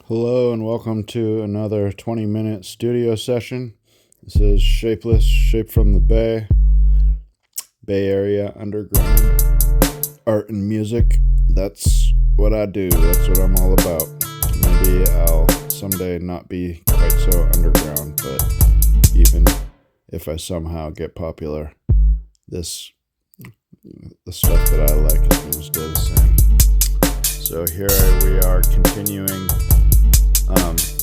Hello and welcome to another 20-minute studio session. This is Shapeless, Shape from the Bay, Bay Area underground art and music. That's what I do. That's what I'm all about. Maybe I'll someday not be quite so underground, but even if I somehow get popular, the stuff that I like is going to stay the same. So here we are continuing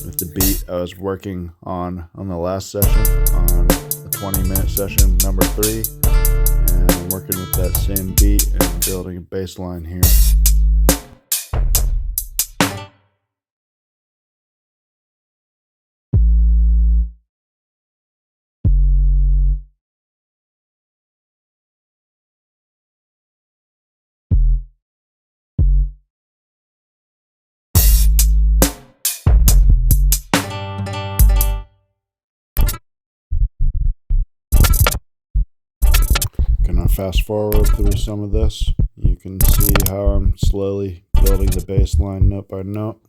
with the beat I was working on the last session, on the 20-minute session number 3, and I'm working with that same beat and building a bass line here. Gonna fast forward through some of this. You can see how I'm slowly building the bass line note by note.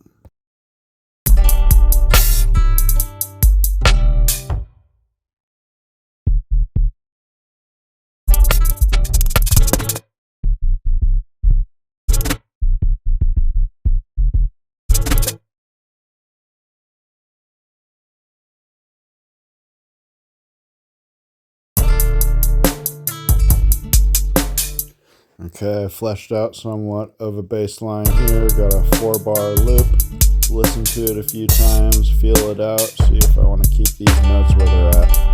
Okay, I fleshed out somewhat of a bass line here. Got a 4-bar loop. Listen to it a few times, feel it out, see if I want to keep these notes where they're at.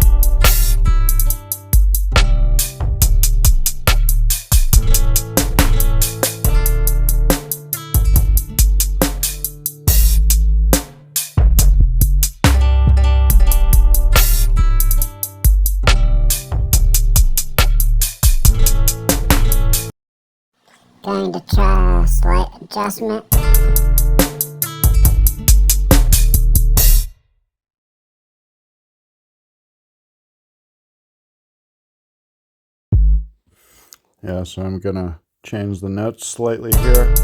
Going to try a slight adjustment. Yeah, so I'm gonna change the notes slightly here.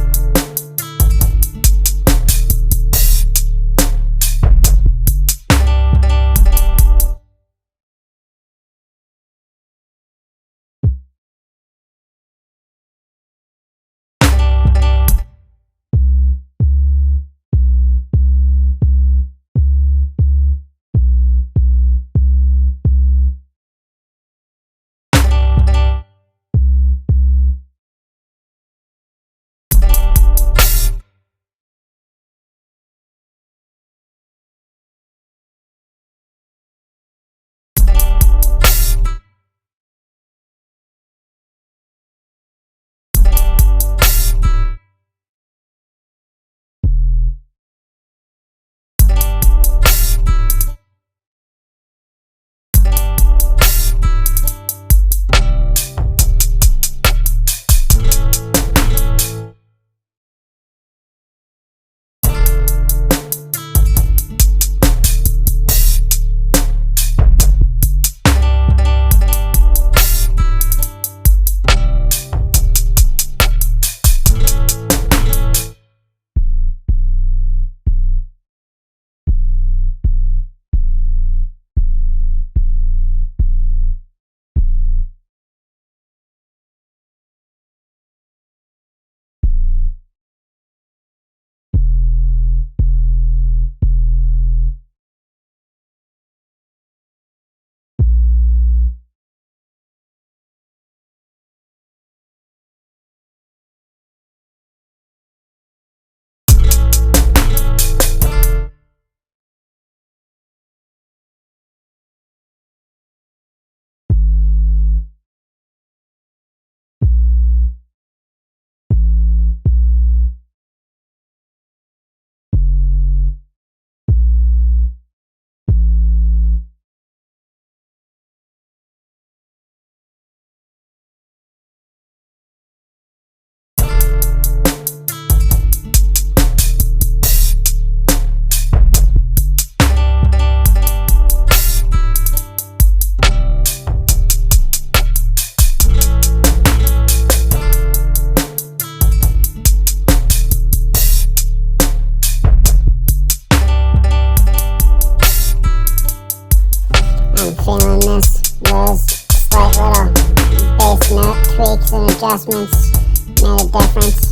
adjustments made a difference.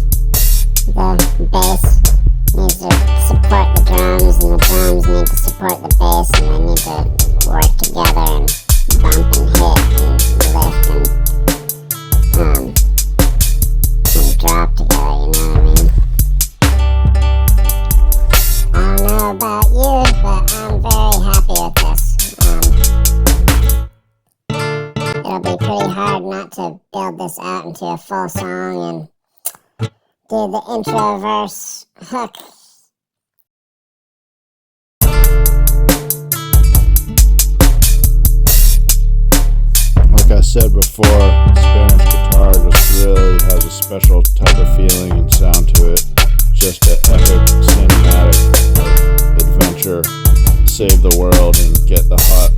The bass needs to support the drums, and the drums need to support the bass, and they need to work together and bump and hit and lift and drop together, you know what I mean? I don't know about you, but I'm very happy with this. It'll be pretty hard not to build this out into a full song and do the intro, verse, hook. Like I said before, Spanish guitar just really has a special type of feeling and sound to it. Just an epic cinematic adventure. Save the world and get the hot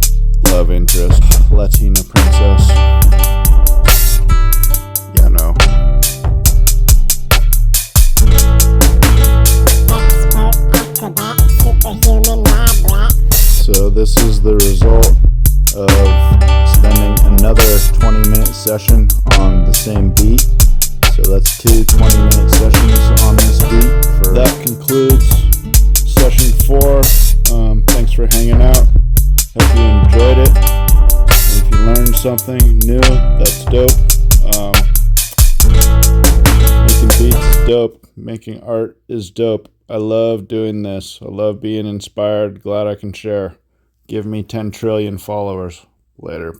love interest, Latina princess. Yeah, no. Expert acrobat, superhuman lab rat. So this is the result of spending another 20-minute session on the same beat. So that's two 20-minute sessions on this beat. That concludes session 4. Thanks for hanging out. Hope you enjoyed it. If you learned something new, that's dope. Making beats is dope. Making art is dope. I love doing this. I love being inspired. Glad I can share. Give me 10 trillion followers later.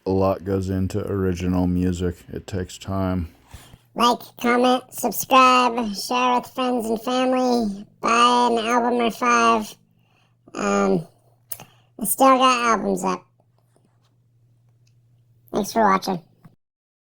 A lot goes into original music. It takes time. Like, comment, subscribe, share with friends and family, buy an album or 5. I still got albums up. Thanks for watching.